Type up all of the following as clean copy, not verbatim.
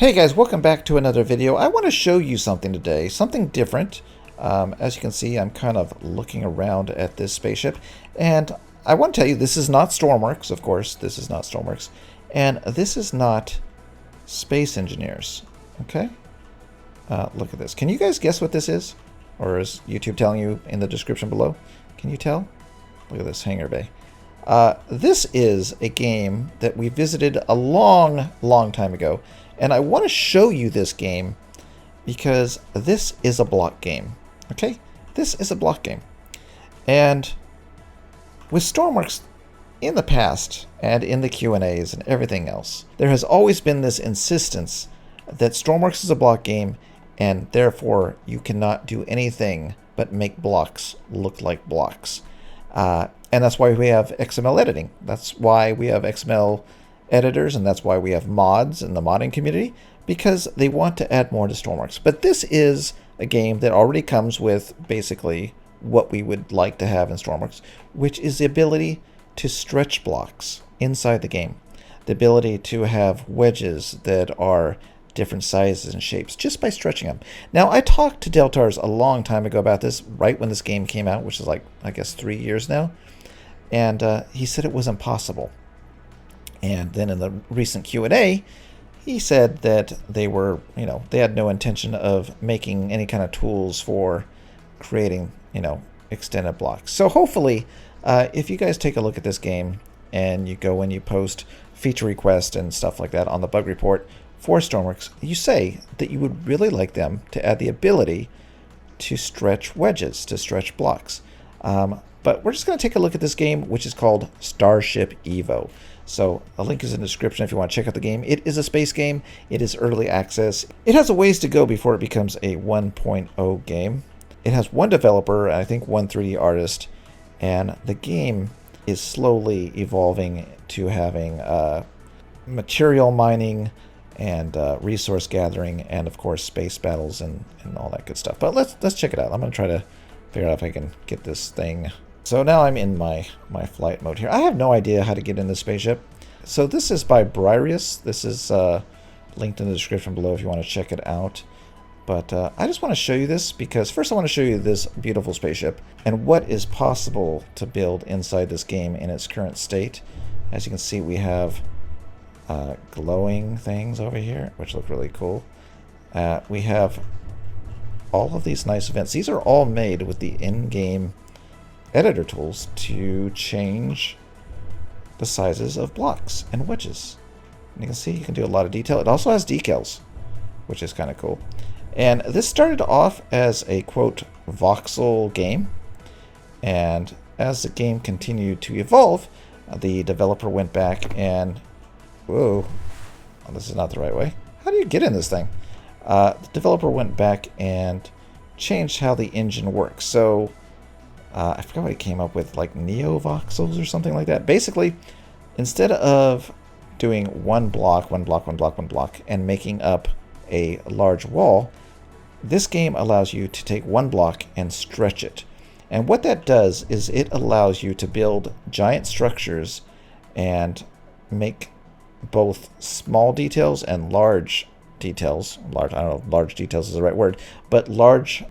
Hey guys, welcome back to another video. I want to show you something today, something different. As you can see, I'm kind of looking around at this spaceship, and I want to tell you this is not Stormworks, of course. This is not Stormworks, and this is not Space Engineers. Okay, look at this. Can you guys guess what this is, or is YouTube telling you in the description below? Can you tell? Look at this hangar bay. This is a game that we visited a long time ago. And I want to show you this game because this is a block game. Okay? This is a block game. And with Stormworks in the past and in the Q&As and everything else, there has always been this insistence that Stormworks is a block game and therefore you cannot do anything but make blocks look like blocks. And that's why we have XML editing. That's why we have XML editors, and that's why we have mods in the modding community, because they want to add more to Stormworks. But this is a game that already comes with basically what we would like to have in Stormworks, which is the ability to stretch blocks inside the game. The ability to have wedges that are different sizes and shapes just by stretching them. Now, I talked to Deltars a long time ago about this, right when this game came out, which is like, I guess, 3 years now. And he said it was impossible. And then in the recent Q&A, he said that they were, they had no intention of making any kind of tools for creating, extended blocks. So hopefully, if you guys take a look at this game and you go and you post feature requests and stuff like that on the bug report for Stormworks, you say that you would really like them to add the ability to stretch wedges, to stretch blocks. But we're just going to take a look at this game, which is called Starship EVO. So a link is in the description if you want to check out the game. It is a space game. It is early access. It has a ways to go before it becomes a 1.0 game. It has one developer, I think one 3D artist, and the game is slowly evolving to having material mining and resource gathering, and of course space battles and all that good stuff. But let's check it out. I'm going to try to figure out if I can get this thing. So now I'm in my flight mode here. I have no idea how to get in this spaceship. So this is by Briarius. This is linked in the description below if you want to check it out. But I just want to show you this because first I want to show you this beautiful spaceship and what is possible to build inside this game in its current state. As you can see, we have glowing things over here, which look really cool. We have all of these nice events. These are all made with the in-game editor tools to change the sizes of blocks and wedges. And you can see you can do a lot of detail. It also has decals, which is kind of cool. And this started off as a quote voxel game, and as the game continued to evolve, the developer went back and whoa, this is not the right way. How do you get in this thing? The developer went back and changed how the engine works. So I forgot what he came up with, like neo-voxels or something like that. Basically, instead of doing one block, and making up a large wall, this game allows you to take one block and stretch it. And what that does is it allows you to build giant structures and make both small details and large details. I don't know if large details is the right word, but large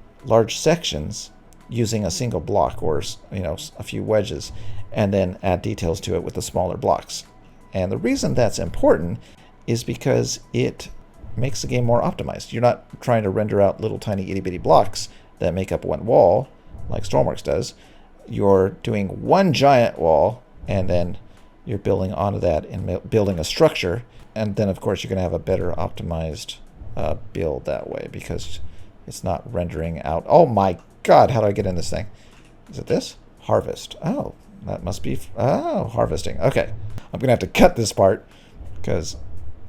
sections using a single block or a few wedges, and then add details to it with the smaller blocks. And the reason that's important is because it makes the game more optimized. You're not trying to render out little tiny itty bitty blocks that make up one wall like Stormworks does. You're doing one giant wall and then you're building onto that and building a structure, and then of course you're going to have a better optimized build that way because it's not rendering out. Oh my God, how do I get in this thing? Is it this? Harvest. Oh, that must be, harvesting. Okay. I'm going to have to cut this part because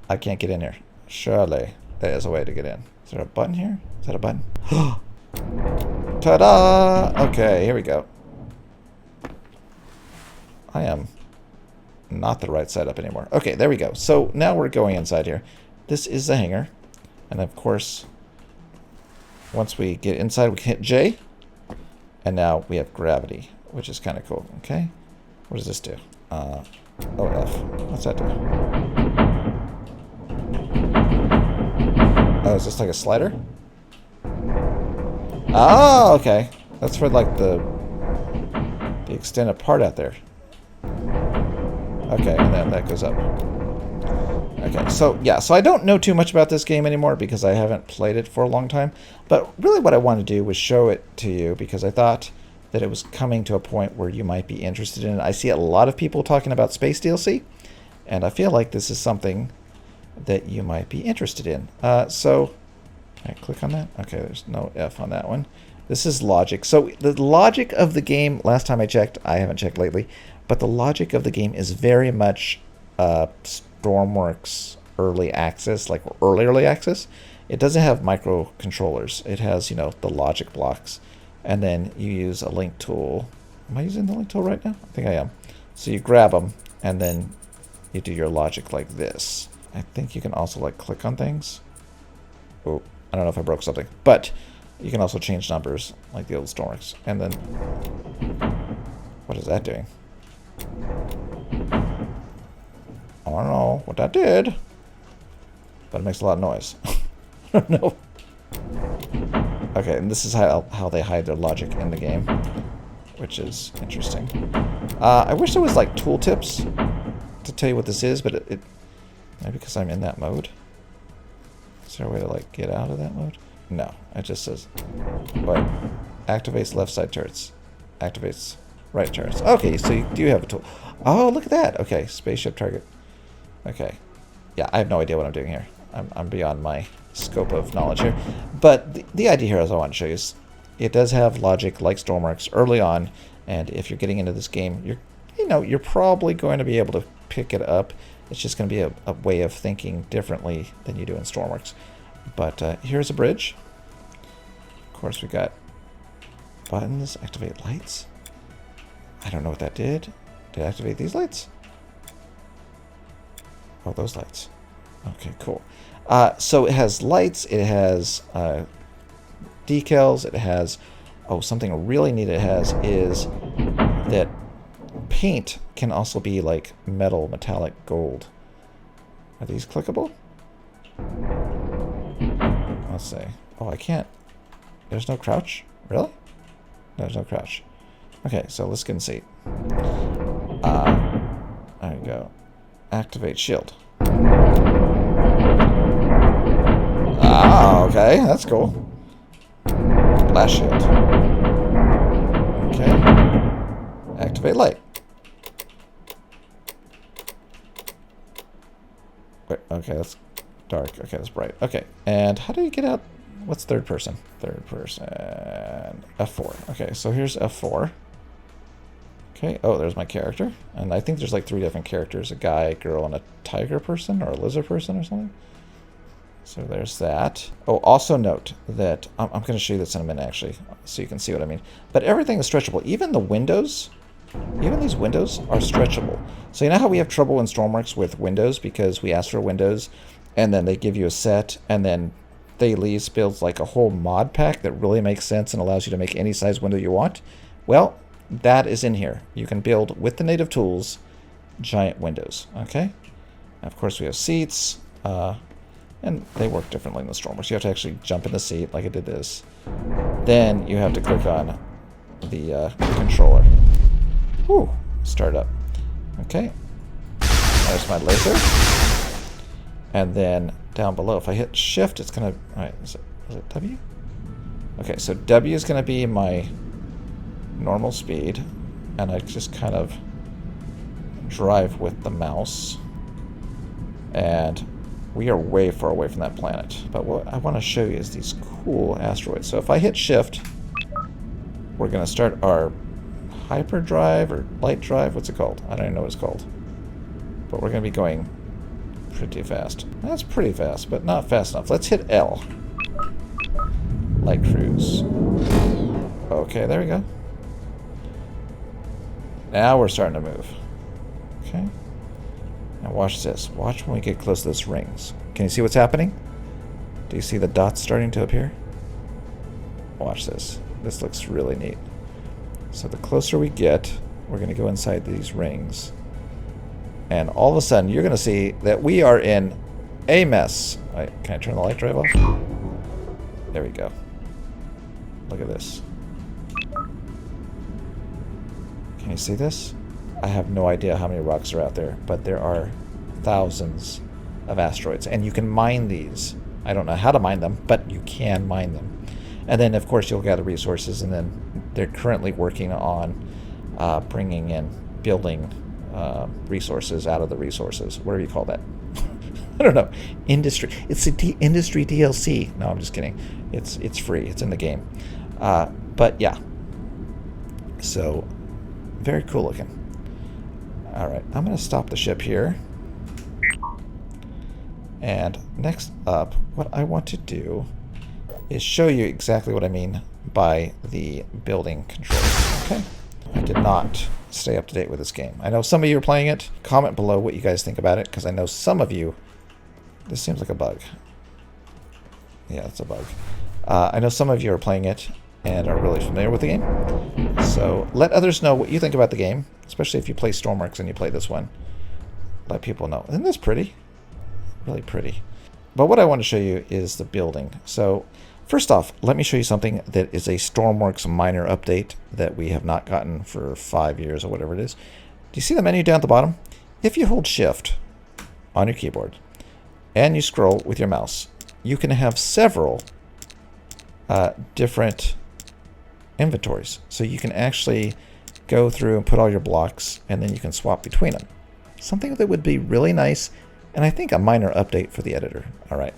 I can't get in here. Surely there is a way to get in. Is there a button here? Is that a button? Ta-da! Okay, here we go. I am not the right side up anymore. Okay, there we go. So now we're going inside here. This is the hangar. And of course, once we get inside, we can hit J, and now we have gravity, which is kind of cool. Okay, what does this do? Oh, F. What's that do? Oh, is this like a slider? Oh, okay. That's for like the extended part out there. Okay, and then that goes up. Okay, so yeah, so I don't know too much about this game anymore because I haven't played it for a long time. But really what I wanted to do was show it to you because I thought that it was coming to a point where you might be interested in it. I see a lot of people talking about Space DLC, and I feel like this is something that you might be interested in. So, can I click on that? Okay, there's no F on that one. This is logic. So the logic of the game, last time I checked, I haven't checked lately, but the logic of the game is very much Stormworks early access, like early access. It doesn't have microcontrollers. It has, you know, the logic blocks. And then you use a link tool. Am I using the link tool right now? I think I am. So you grab them, and then you do your logic like this. I think you can also like click on things. Oh, I don't know if I broke something. But you can also change numbers like the old Stormworks. And then, what is that doing? I don't know what that did, but it makes a lot of noise. I don't know. Okay, and this is how they hide their logic in the game, which is interesting. I wish there was like tooltips to tell you what this is, but it maybe because I'm in that mode. Is there a way to like get out of that mode? No, it just says, wait, activates left side turrets, activates right turrets. Okay, so you do have a tool. Oh, look at that. Okay, spaceship target. Okay, yeah, I have no idea what I'm doing here. I'm beyond my scope of knowledge here. But the idea here, as I want to show you, is it does have logic like Stormworks early on, and if you're getting into this game, you're probably going to be able to pick it up. It's just going to be a way of thinking differently than you do in Stormworks. But here's a bridge. Of course, we got buttons, activate lights. I don't know what that did. Did it activate these lights? Oh, those lights. Okay, cool. So it has lights, it has decals, it has... Oh, something really neat it has is that paint can also be like metal, metallic gold. Are these clickable? Let's see. Oh, I can't. There's no crouch? Really? There's no crouch. Okay, so let's get in seat. There you go. Activate shield. Ah, okay, that's cool. Blast shield. Okay. Activate light. Wait, okay, that's dark. Okay, that's bright. Okay, and how do you get out? What's third person? Third person. F4. Okay, so here's F4. Okay, oh, there's my character. And I think there's like 3 different characters. A guy, a girl, and a tiger person, or a lizard person or something. So there's that. Oh, also note that, I'm going to show you this in a minute actually, so you can see what I mean. But everything is stretchable. Even the windows, even these windows are stretchable. So you know how we have trouble in Stormworks with windows because we ask for windows, and then they give you a set, and then Thales builds like a whole mod pack that really makes sense and allows you to make any size window you want? Well, that is in here. You can build, with the native tools, giant windows, okay? And of course we have seats, and they work differently in the Stormworks. You have to actually jump in the seat like I did this. Then you have to click on the controller. Whew, start up. Okay, there's my laser. And then down below, if I hit shift, it's gonna, alright, is it W? Okay, so W is gonna be my normal speed, and I just kind of drive with the mouse, and we are way far away from that planet. But what I want to show you is these cool asteroids. So if I hit shift, we're going to start our hyperdrive or light drive. What's it called? I don't even know what it's called. But we're going to be going pretty fast. That's pretty fast, but not fast enough. Let's hit L. Light cruise. Okay, there we go. Now we're starting to move. Okay. Now watch this. Watch when we get close to those rings. Can you see what's happening? Do you see the dots starting to appear? Watch this. This looks really neat. So the closer we get, we're going to go inside these rings. And all of a sudden, you're going to see that we are in a mess. Wait, can I turn the light drive off? There we go. Look at this. Can you see this? I have no idea how many rocks are out there, but there are thousands of asteroids, and you can mine these. I don't know how to mine them, but you can mine them. And then, of course, you'll gather resources, and then they're currently working on bringing in, building resources out of the resources. Whatever you call that. I don't know. Industry. It's the industry DLC. No, I'm just kidding. It's free. It's in the game. But yeah. So, very cool looking. All right, I'm going to stop the ship here. And next up, what I want to do is show you exactly what I mean by the building controls. Okay? I did not stay up to date with this game. I know some of you are playing it. Comment below what you guys think about it, because I know some of you... This seems like a bug. Yeah, it's a bug. I know some of you are playing it and are really familiar with the game. So let others know what you think about the game, especially if you play Stormworks and you play this one. Let people know. Isn't this pretty? Really pretty. But what I want to show you is the building. So first off, let me show you something that is a Stormworks minor update that we have not gotten for 5 years or whatever it is. Do you see the menu down at the bottom? If you hold Shift on your keyboard and you scroll with your mouse, you can have several different inventories. So you can actually go through and put all your blocks, and then you can swap between them. Something that would be really nice, and I think a minor update for the editor. All right.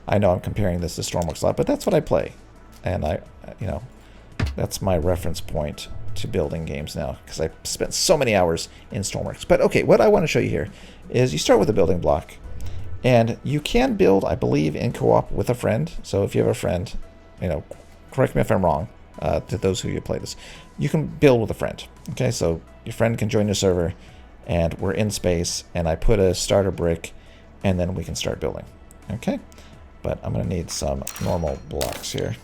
I know I'm comparing this to Stormworks a lot, but that's what I play. And that's my reference point to building games now, because I spent so many hours in Stormworks. But okay, what I want to show you here is you start with a building block, and you can build, I believe, in co-op with a friend. So if you have a friend, correct me if I'm wrong, to those who you play this, you can build with a friend. Okay, so your friend can join your server, and we're in space, and I put a starter brick, and then we can start building. Okay, but I'm going to need some normal blocks here.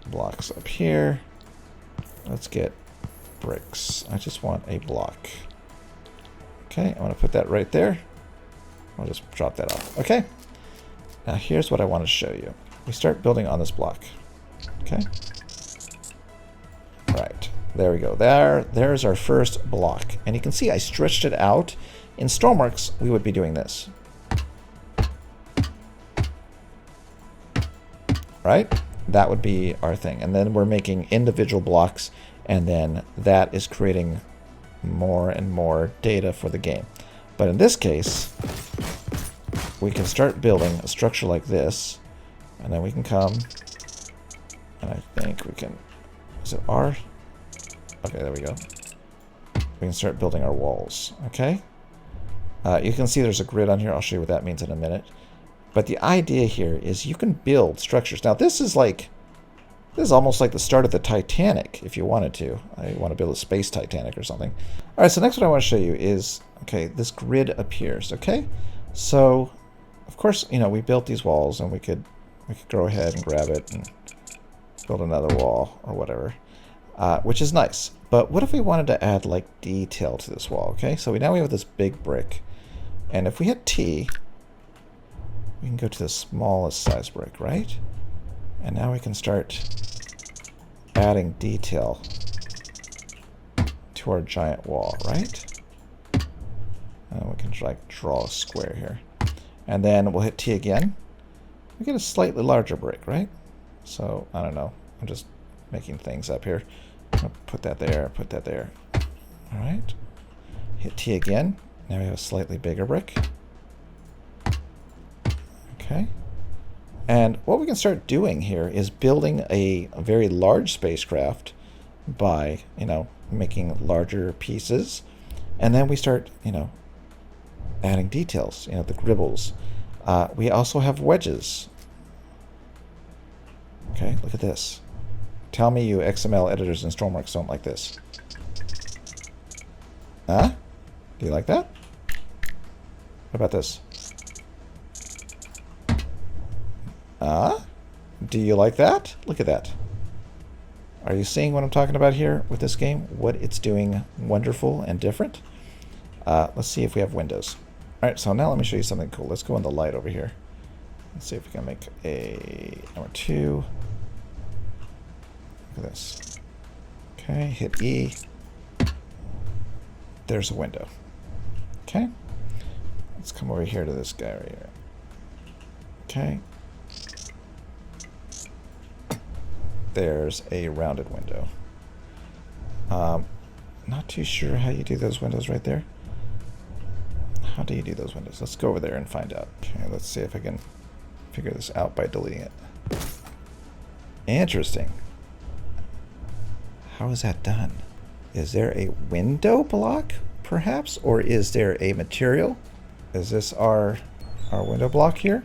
Blocks up here. Let's get bricks. I just want a block. Okay, I'm going to put that right there. I'll just drop that off. Okay, now here's what I want to show you. We start building on this block. Okay. Right. There we go. There's our first block. And you can see I stretched it out. In Stormworks, we would be doing this. Right? That would be our thing. And then we're making individual blocks, and then that is creating more and more data for the game. But in this case, we can start building a structure like this, and then we can come, and I think we can, is it R? Okay, there we go. We can start building our walls, okay? You can see there's a grid on here. I'll show you what that means in a minute. But the idea here is you can build structures. Now this is almost like the start of the Titanic, if you wanted to. I want to build a space Titanic or something. All right, so next what I want to show you is, okay, this grid appears, okay? So, of course, we built these walls, and we could go ahead and grab it and build another wall or whatever, which is nice. But what if we wanted to add like detail to this wall? Okay, so now we have this big brick, and if we hit T, we can go to the smallest size brick, right? And now we can start adding detail to our giant wall, right? And we can like draw a square here, and then we'll hit T again. We get a slightly larger brick, right? So I don't know. I'm just making things up here. I'll put that there. Put that there. All right. Hit T again. Now we have a slightly bigger brick. Okay. And what we can start doing here is building a very large spacecraft by, making larger pieces. And then we start, adding details, the gribbles. We also have wedges. Okay, look at this. Tell me you XML editors in Stormworks don't like this. Huh? Do you like that? What about this? Do you like that? Look at that. Are you seeing what I'm talking about here with this game? What it's doing wonderful and different? Let's see if we have windows. Alright, so now let me show you something cool. Let's go in the light over here. Let's see if we can make a number 2. Look at this. Okay, hit E. There's a window. Okay. Let's come over here to this guy right here. Okay. There's a rounded window. Not too sure how you do those windows right there. How do you do those windows? Let's go over there and find out. Okay, let's see if I can figure this out by deleting it. Interesting. How is that done? Is there a window block, perhaps? Or is there a material? Is this our window block here?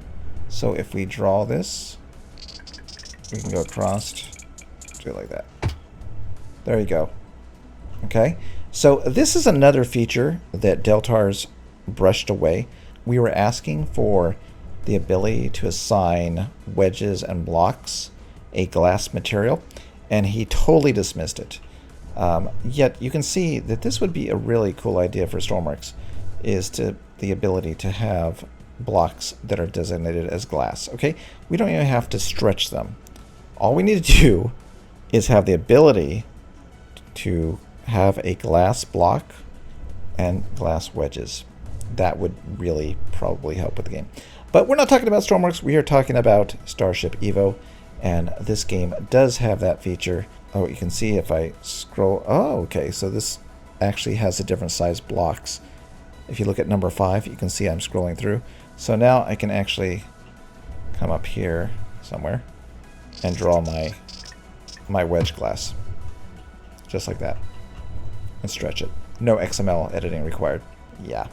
So if we draw this, we can go across, do it like that. There you go. Okay, so this is another feature that Deltar's brushed away. We were asking for the ability to assign wedges and blocks a glass material, and he totally dismissed it. Yet you can see that this would be a really cool idea for Stormworks, is to the ability to have blocks that are designated as glass. Okay, we don't even have to stretch them. All we need to do is have the ability to have a glass block and glass wedges. That would really probably help with the game. But we're not talking about Stormworks, we are talking about Starship EVO, and this game does have that feature. Oh, you can see if I scroll, oh, okay, so this actually has a different size blocks. If you look at number 5, you can see I'm scrolling through. So now I can actually come up here somewhere and draw my wedge glass. Just like that. And stretch it. No XML editing required. Yeah,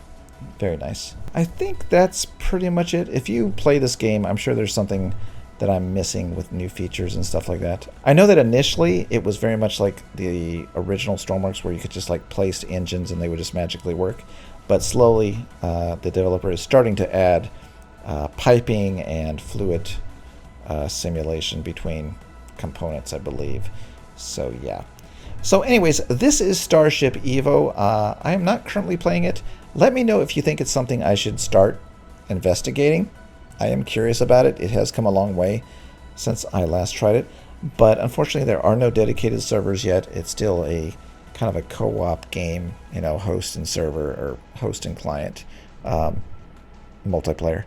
very nice. I think that's pretty much it. If you play this game, I'm sure there's something that I'm missing with new features and stuff like that. I know that initially it was very much like the original Stormworks where you could just like place engines and they would just magically work. But slowly the developer is starting to add piping and fluid simulation between components, I believe. So yeah. So anyways, this is Starship EVO. I am not currently playing it. Let me know if you think it's something I should start investigating. I am curious about it. It has come a long way since I last tried it. But unfortunately, there are no dedicated servers yet. It's still a kind of a co-op game, you know, host and server or host and client multiplayer.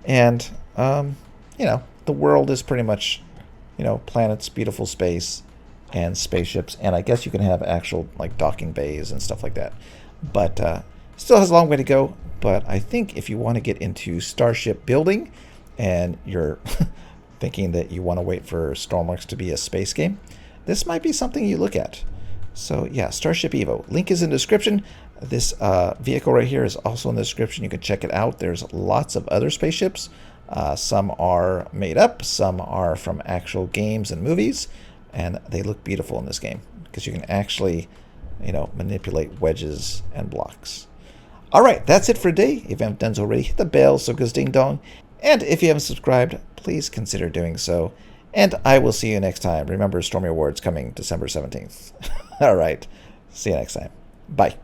And, you know, the world is pretty much, you know, planets, beautiful space, and spaceships. And I guess you can have actual, like, docking bays and stuff like that. But still has a long way to go. But I think if you want to get into starship building and you're thinking that you want to wait for Stormworks to be a space game, this might be something you look at. So yeah, Starship EVO. Link is in the description. This vehicle right here is also in the description. You can check it out. There's lots of other spaceships. Some are made up. Some are from actual games and movies. And they look beautiful in this game because you can actually, you know, manipulate wedges and blocks. All right, that's it for today. If you haven't done so already, hit the bell so it goes ding dong. And if you haven't subscribed, please consider doing so. And I will see you next time. Remember, Stormy Awards coming December 17th. All right, see you next time. Bye.